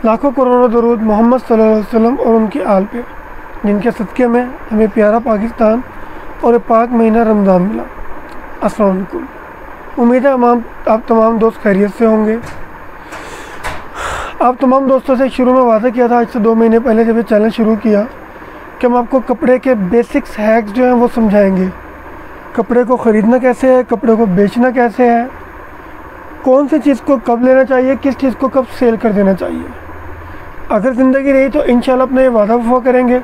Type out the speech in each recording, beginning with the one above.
लाखों करोड़ों दरूद मोहम्मद सल्लल्लाहु अलैहि वसल्लम और उनकी आल पे, जिनके सदक़े में हमें प्यारा पाकिस्तान और एक पाक महीना रमज़ान मिला। अस्सलाम वालेकुम। उम्मीद है आप तमाम दोस्त खैरियत से होंगे। आप तमाम दोस्तों से शुरू में वादा किया था आज से 2 महीने पहले जब ये चैनल शुरू किया कि हम आपको कपड़े के बेसिक्स हैक्स जो हैं वो समझाएंगे। कपड़े को ख़रीदना कैसे है, कपड़े को बेचना कैसे है, कौन सी चीज़ को कब लेना चाहिए, किस चीज़ को कब सेल कर देना चाहिए। अगर ज़िंदगी रही तो इंशाल्लाह अपना ये वादा वफा करेंगे।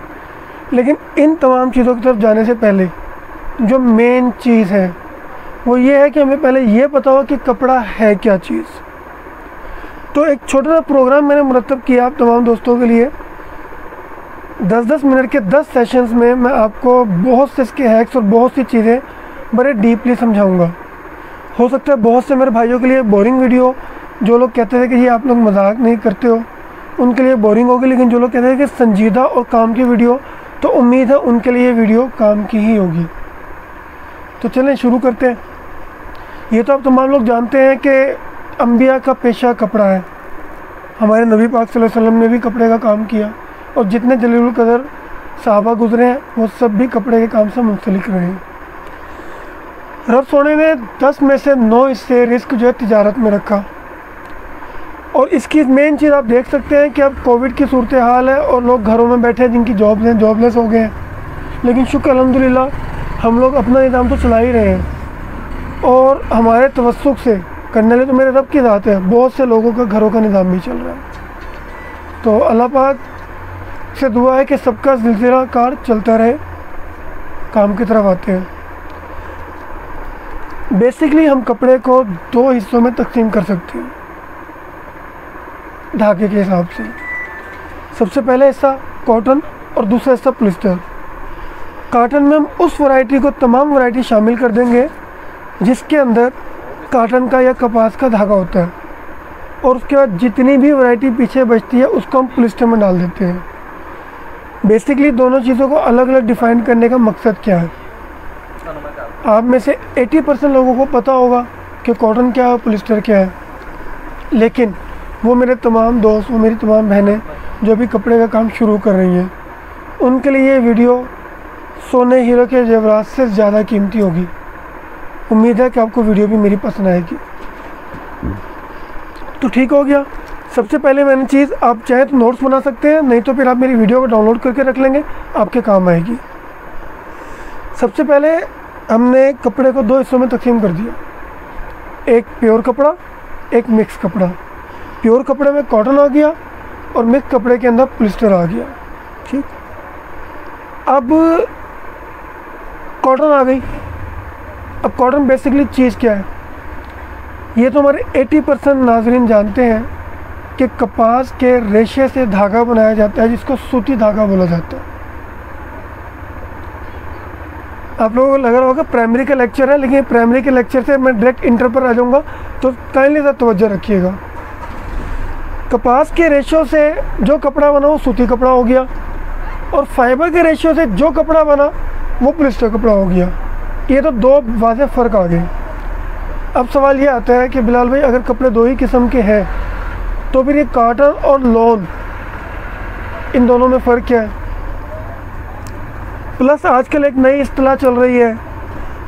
लेकिन इन तमाम चीज़ों की तरफ जाने से पहले जो मेन चीज़ है वो ये है कि हमें पहले ये पता हो कि कपड़ा है क्या चीज़। तो एक छोटा सा प्रोग्राम मैंने मुरतब किया आप तमाम दोस्तों के लिए। 10-10 मिनट के 10 सेशंस में मैं आपको बहुत से इसके हैक्स और बहुत सी चीज़ें बड़े डीपली समझाऊंगा। हो सकता है बहुत से मेरे भाइयों के लिए बोरिंग वीडियो, जो लोग कहते थे कि ये आप लोग मजाक नहीं करते हो, उनके लिए बोरिंग होगी। लेकिन जो लोग कहते हैं कि संजीदा और काम की वीडियो, तो उम्मीद है उनके लिए ये वीडियो काम की ही होगी। तो चलें शुरू करते हैं। ये तो आप तमाम लोग जानते हैं कि अंबिया का पेशा कपड़ा है। हमारे नबी पाक सल्लल्लाहु अलैहि वसल्लम ने भी कपड़े का काम किया और जितने जलीलुल कदर सहाबा गुजरे हैं वो सब भी कपड़े के काम से मुंसलिक रहे हैं। रब सोने ने 10 में से 9 हिस्से रिस्क जो है तिजारत में रखा। और इसकी मेन चीज़ आप देख सकते हैं कि अब कोविड की सूरत हाल है और लोग घरों में बैठे हैं, जिनकी जॉब्स हैं जॉबलेस हो गए हैं। लेकिन शुक्र अल्हम्दुलिल्लाह हम लोग अपना निज़ाम तो चला ही रहे हैं और हमारे तवस्सुक से करने लगे तो मेरे रब की ज़ात है, बहुत से लोगों का घरों का निज़ाम भी चल रहा है। तो अल्लाह पाक से दुआ है कि सबका सिलसिला कार चलता रहे। काम की तरफ आते हैं। बेसिकली हम कपड़े को 2 हिस्सों में तकसीम कर सकते हैं धागे के हिसाब से। सबसे पहले हिस्सा कॉटन और दूसरा हिस्सा पॉलिस्टर। कॉटन में हम उस वैरायटी को तमाम वैरायटी शामिल कर देंगे जिसके अंदर कॉटन का या कपास का धागा होता है, और उसके बाद जितनी भी वैरायटी पीछे बचती है उसको हम पॉलिस्टर में डाल देते हैं। बेसिकली दोनों चीज़ों को अलग अलग डिफ़ाइन करने का मकसद क्या है। आप में से 80% लोगों को पता होगा कि कॉटन क्या है, पॉलिस्टर क्या है। लेकिन वो मेरे तमाम दोस्त, वो मेरी तमाम बहनें जो भी कपड़े का काम शुरू कर रही हैं, उनके लिए ये वीडियो सोने हीरो के जेवरात से ज़्यादा कीमती होगी। उम्मीद है कि आपको वीडियो भी मेरी पसंद आएगी। तो ठीक हो गया। सबसे पहले मैंने चीज़, आप चाहें तो नोट्स बना सकते हैं, नहीं तो फिर आप मेरी वीडियो को डाउनलोड करके रख लेंगे, आपके काम आएगी। सबसे पहले हमने कपड़े को 2 हिस्सों में तकसीम कर दिया, एक प्योर कपड़ा, एक मिक्स कपड़ा। प्योर कपड़े में कॉटन आ गया और मिक्स कपड़े के अंदर पॉलिस्टर आ गया। ठीक, अब कॉटन आ गई। अब कॉटन बेसिकली चीज़ क्या है, ये तो हमारे 80% नाज़रीन जानते हैं कि कपास के रेशे से धागा बनाया जाता है जिसको सूती धागा बोला जाता है। आप लोगों को लग रहा होगा प्राइमरी का लेक्चर है, लेकिन प्राइमरी के लेक्चर से मैं डायरेक्ट इंटर पर आ जाऊँगा, तो काइंडली सा तवज्जो रखिएगा। कपास के रेशों से जो कपड़ा बना वो सूती कपड़ा हो गया, और फाइबर के रेशों से जो कपड़ा बना वो पॉलिस्टर कपड़ा हो गया। ये तो 2 वाज़ेह फ़र्क आ गए। अब सवाल ये आता है कि बिलाल भाई अगर कपड़े 2 ही किस्म के हैं तो फिर ये कॉटन और लॉन, इन दोनों में फ़र्क क्या है। प्लस आजकल एक नई इस्तिलाह चल रही है,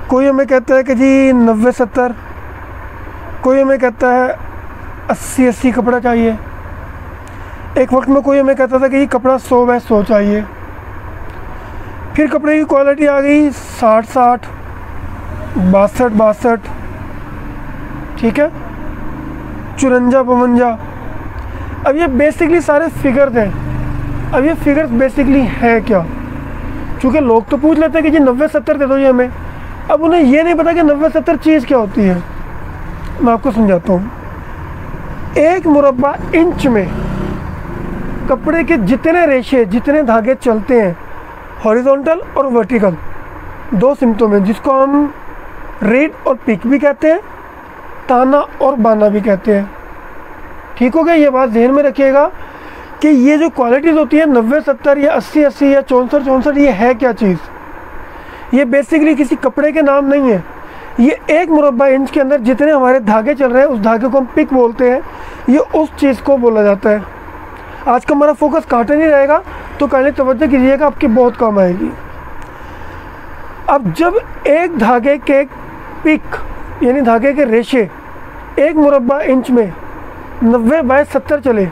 कोई हमें कहता है कि जी 90-70, कोई हमें कहता है 80-80 कपड़ा चाहिए। एक वक्त में कोई हमें कहता था कि ये कपड़ा 100/100 चाहिए। फिर कपड़े की क्वालिटी आ गई 60-60, 62-62, ठीक है, 54-52। अब ये बेसिकली सारे फिगर्स हैं। अब ये फिगर्स बेसिकली हैं क्या, क्योंकि लोग तो पूछ लेते हैं कि जी 90-70 दे दो ये हमें। अब उन्हें ये नहीं पता कि 90-70 चीज़ क्या होती है। मैं आपको समझाता हूँ। 1 मुरब्बा इंच में कपड़े के जितने रेशे, जितने धागे चलते हैं, हॉरिजॉन्टल और वर्टिकल, 2 सिमतों में, जिसको हम रीड और पिक भी कहते हैं, ताना और बाना भी कहते हैं। ठीक हो गया, ये बात ध्यान में रखिएगा कि ये जो क्वालिटीज़ होती है 90-70 या 80-80 या 64-64, ये है क्या चीज़। ये बेसिकली किसी कपड़े के नाम नहीं है। ये 1 मुरब्बा इंच के अंदर जितने हमारे धागे चल रहे हैं उस धागे को हम पिक बोलते हैं। ये उस चीज़ को बोला जाता है। आज का हमारा फोकस काटन ही रहेगा, तो काइंडली तवज्जो कीजिएगा, आपके बहुत काम आएगी। अब जब एक धागे के पिक यानी धागे के रेशे 1 मुरब्बा इंच में 90/70 चले,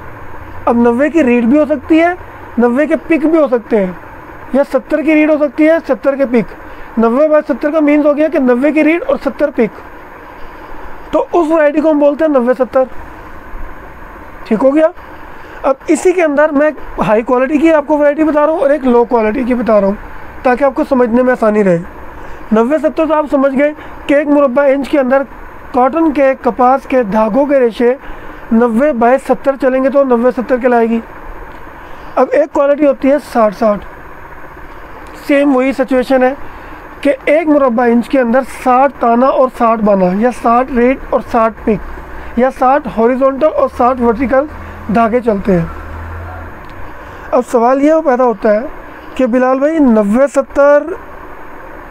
अब 90 की रीड भी हो सकती है, 90 के पिक भी हो सकते हैं, या 70 की रीड हो सकती है, 70 के पिक। 90/70 का मीन्स हो गया कि 90 की रीड और 70 पिक, तो उस वैरायटी को हम बोलते हैं 90/70। ठीक हो गया। अब इसी के अंदर मैं हाई क्वालिटी की आपको वैरायटी बता रहा हूँ और एक लो क्वालिटी की बता रहा हूँ, ताकि आपको समझने में आसानी रहे। 90/70 तो आप समझ गए कि 1 मुरब्बा इंच के अंदर कॉटन के, कपास के धागों के रेशे 90/70 चलेंगे तो 90/70 कहलाएगी। अब एक क्वालिटी होती है 60/60। सेम वही सिचुएशन है कि 1 मुरब्बा इंच के अंदर 60 ताना और 60 बाना, या 60 रीड और 60 पिक, या 60 हॉरिजॉन्टल और 60 वर्टिकल धागे चलते हैं। अब सवाल यह पैदा होता है कि बिलाल भाई 90/70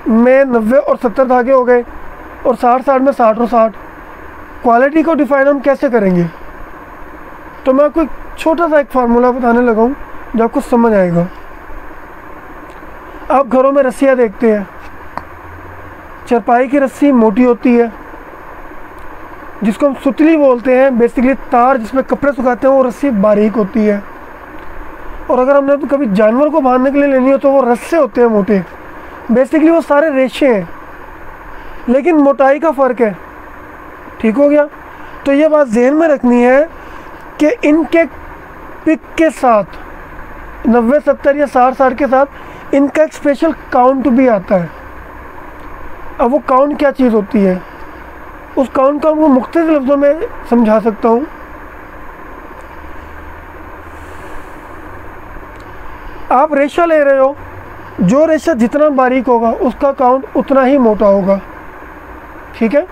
में 90 और 70 धागे हो गए, और 60/60 में 60 और 60, क्वालिटी को डिफाइन हम कैसे करेंगे? तो मैं आपको एक छोटा सा एक फार्मूला बताने लगा हूँ जो आपको समझ आएगा। आप घरों में रस्सियाँ देखते हैं, चरपाई की रस्सी मोटी होती है जिसको हम सुतली बोलते हैं। बेसिकली तार जिसमें कपड़े सुखाते हैं वो रस्सी बारीक होती है, और अगर हमने तो कभी जानवर को बांधने के लिए लेनी हो तो वो रस्से होते हैं मोटे। बेसिकली वो सारे रेशे हैं, लेकिन मोटाई का फ़र्क है। ठीक हो गया। तो ये बात जहन में रखनी है कि इनके पिक के साथ 90/70 या 60/60 के साथ इनका एक स्पेशल काउंट भी आता है। अब वो काउंट क्या चीज़ होती है, उस काउंट को मैं मुख्तलिफ लफ्ज़ों में समझा सकता हूँ। आप रेशा ले रहे हो, जो रेशा जितना बारीक होगा उसका काउंट उतना ही मोटा होगा। ठीक है,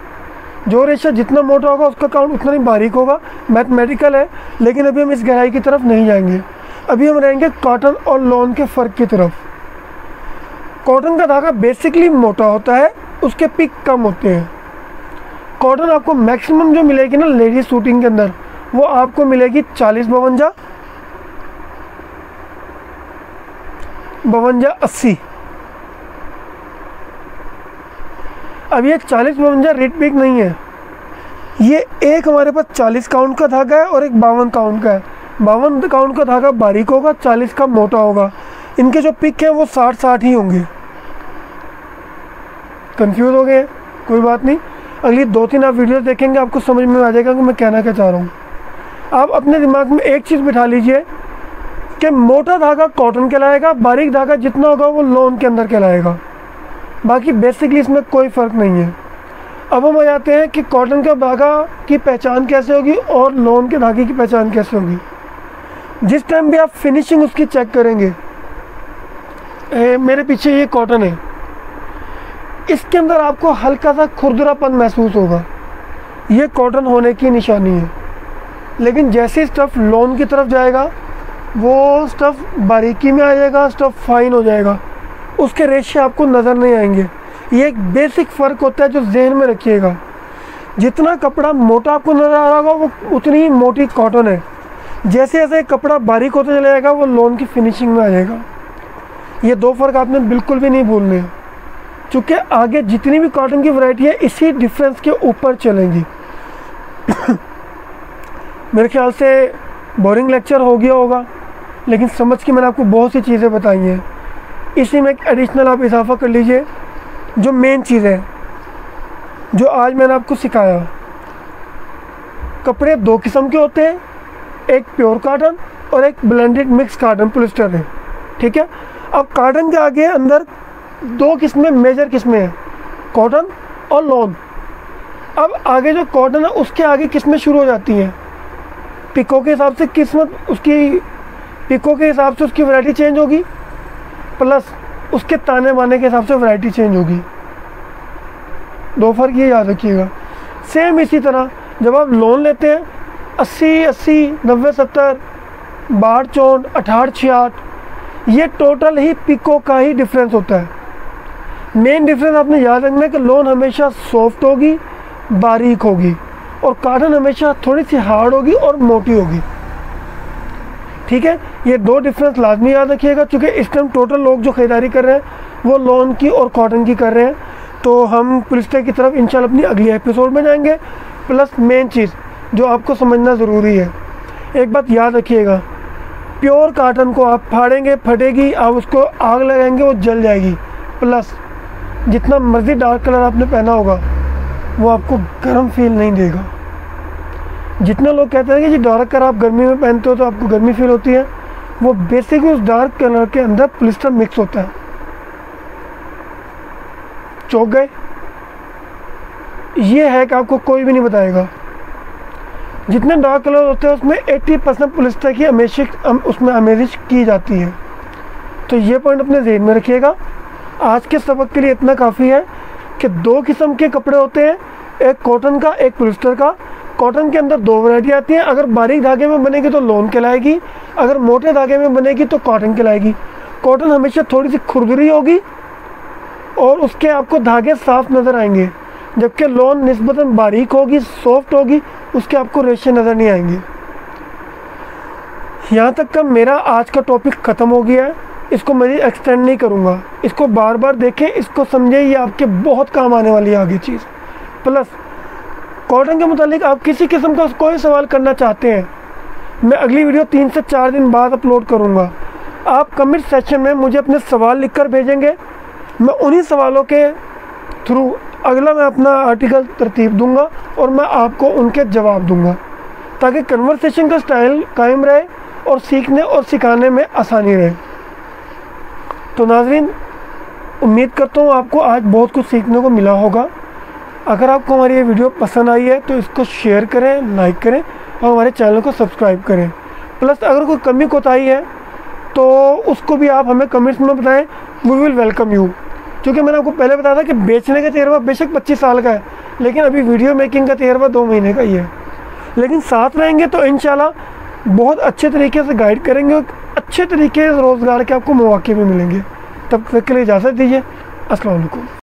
जो रेशा जितना मोटा होगा उसका काउंट उतना ही बारीक होगा। मैथमेटिकल है, लेकिन अभी हम इस गहराई की तरफ नहीं जाएंगे। अभी हम रहेंगे कॉटन और लॉन के फ़र्क की तरफ। कॉटन का धागा बेसिकली मोटा होता है, उसके पिक कम होते हैं। कॉटन आपको मैक्सिमम जो मिलेगी ना लेडीज सूटिंग के अंदर, वो आपको मिलेगी 40-52, 52-80। अब ये 40-52 रेट पिक नहीं है, ये एक हमारे पास 40 काउंट का धागा है और एक 52 काउंट का है। 52 काउंट का धागा बारीक होगा, 40 का मोटा होगा। इनके जो पिक हैं वो 60-60 ही होंगे। कंफ्यूज हो गए? कोई बात नहीं, अगली 2-3 आप वीडियोस देखेंगे, आपको समझ में आ जाएगा कि मैं कहना क्या चाह रहा हूँ। आप अपने दिमाग में एक चीज़ बिठा लीजिए कि मोटा धागा कॉटन कहलाएगा, बारीक धागा जितना होगा वो लॉन के अंदर कहलाएगा। बाकी बेसिकली इसमें कोई फ़र्क नहीं है। अब हम आ जाते हैं कि कॉटन का धागा की पहचान कैसे होगी और लॉन के धागे की पहचान कैसे होगी। जिस टाइम भी आप फिनिशिंग उसकी चेक करेंगे, मेरे पीछे ये कॉटन है, इसके अंदर आपको हल्का सा खुरदरापन महसूस होगा, ये कॉटन होने की निशानी है। लेकिन जैसे स्टफ़ लॉन की तरफ जाएगा वो स्टफ़ बारीकी में आ जाएगा, स्टफ़ फाइन हो जाएगा, उसके रेशे आपको नज़र नहीं आएंगे। ये एक बेसिक फ़र्क होता है जो जहन में रखिएगा। जितना कपड़ा मोटा आपको नज़र आ रहा होगा वो उतनी ही मोटी कॉटन है। जैसे जैसे कपड़ा बारीक होता चला जाएगा वो लॉन की फिनिशिंग में आ जाएगा। ये दो फ़र्क आपने बिल्कुल भी नहीं भूलने हैं, क्योंकि आगे जितनी भी कॉटन की वैरायटी है इसी डिफरेंस के ऊपर चलेंगी। मेरे ख्याल से बोरिंग लेक्चर हो गया होगा, लेकिन समझ के मैंने आपको बहुत सी चीज़ें बताई हैं। इसी में एक एडिशनल आप इजाफा कर लीजिए, जो मेन चीज़ है जो आज मैंने आपको सिखाया। कपड़े 2 किस्म के होते हैं, एक प्योर कॉटन और एक ब्लेंडेड मिक्स कॉटन पॉलिस्टर है। ठीक है, अब कॉटन के आगे अंदर 2 किस्में, मेजर किस्में हैं, कॉटन और लॉन। अब आगे जो कॉटन है उसके आगे किस्में शुरू हो जाती हैं। पिकों के हिसाब से किस्मत, उसकी पिकों के हिसाब से उसकी वैरायटी चेंज होगी, प्लस उसके ताने बाने के हिसाब से वैरायटी चेंज होगी। 2 फ़र्क ये याद रखिएगा। सेम इसी तरह जब आप लोन लेते हैं 80-80, 90-70, 62-64, 68-66, ये टोटल ही पिकों का ही डिफरेंस होता है। मेन डिफरेंस आपने याद रखना है कि लोन हमेशा सॉफ्ट होगी, बारीक होगी, और कॉटन हमेशा थोड़ी सी हार्ड होगी और मोटी होगी। ठीक है, ये दो डिफरेंस लाजमी याद रखिएगा, क्योंकि इस टाइम टोटल लोग जो ख़रीदारी कर रहे हैं वो लॉन की और कॉटन की कर रहे हैं। तो हम पॉलिस्टर की तरफ इंशाल्लाह अपनी अगली एपिसोड में जाएंगे। प्लस मेन चीज़ जो आपको समझना ज़रूरी है, एक बात याद रखिएगा, प्योर कॉटन को आप फाड़ेंगे फटेगी, आप उसको आग लगाएंगे वो जल जाएगी। प्लस जितना मर्ज़ी डार्क कलर आपने पहना होगा वो आपको गर्म फील नहीं देगा। जितने लोग कहते हैं कि जी डार्क कलर आप गर्मी में पहनते हो तो आपको गर्मी फील होती है, वो बेसिकली उस डार्क कलर के अंदर पॉलिस्टर मिक्स होता है। चौंक गए? ये है कि आपको कोई भी नहीं बताएगा। जितने डार्क कलर होते हैं उसमें 80% पॉलिस्टर की उसमें अमेजिश की जाती है। तो ये पॉइंट अपने ज़हन में रखिएगा। आज के सबक के लिए इतना काफ़ी है कि दो किस्म के कपड़े होते हैं, एक कॉटन का एक पॉलिस्टर का। कॉटन के अंदर दो वैरायटी आती हैं, अगर बारीक धागे में बनेगी तो लॉन कहलाएगी, अगर मोटे धागे में बनेगी तो कॉटन कहलाएगी। कॉटन हमेशा थोड़ी सी खुरदुरी होगी और उसके आपको धागे साफ नज़र आएंगे, जबकि लॉन निस्बतन बारीक होगी, सॉफ्ट होगी, उसके आपको रेशे नज़र नहीं आएंगे। यहाँ तक का मेरा आज का टॉपिक ख़त्म हो गया है, इसको मैं एक्सटेंड नहीं करूँगा। इसको बार बार देखें, इसको समझें, ये आपके बहुत काम आने वाली है आगे चीज़। प्लस कॉटन के मुतालिक आप किसी किस्म का कोई सवाल करना चाहते हैं, मैं अगली वीडियो 3 से 4 दिन बाद अपलोड करूँगा। आप कमेंट सेक्शन में मुझे अपने सवाल लिखकर भेजेंगे, मैं उन्हीं सवालों के थ्रू अगला मैं अपना आर्टिकल तरतीब दूंगा और मैं आपको उनके जवाब दूंगा, ताकि कन्वर्सेशन का स्टाइल कायम रहे और सीखने और सिखाने में आसानी रहे। तो नाज़रीन, उम्मीद करता हूँ आपको आज बहुत कुछ सीखने को मिला होगा। अगर आपको हमारी ये वीडियो पसंद आई है तो इसको शेयर करें, लाइक करें और हमारे चैनल को सब्सक्राइब करें। प्लस अगर कोई कमी कोताही है तो उसको भी आप हमें कमेंट्स में बताएं, वी विल वेलकम यू। क्योंकि मैंने आपको पहले बताया था कि बेचने का तजर्बा बेशक 25 साल का है, लेकिन अभी वीडियो मेकिंग का तजर्बा 2 महीने का ही है। लेकिन साथ रहेंगे तो इंशाल्लाह बहुत अच्छे तरीके से गाइड करेंगे और अच्छे तरीके से रोज़गार के आपको मौके भी मिलेंगे। तब तक के लिए इजाज़त दीजिए। अस्सलाम वालेकुम।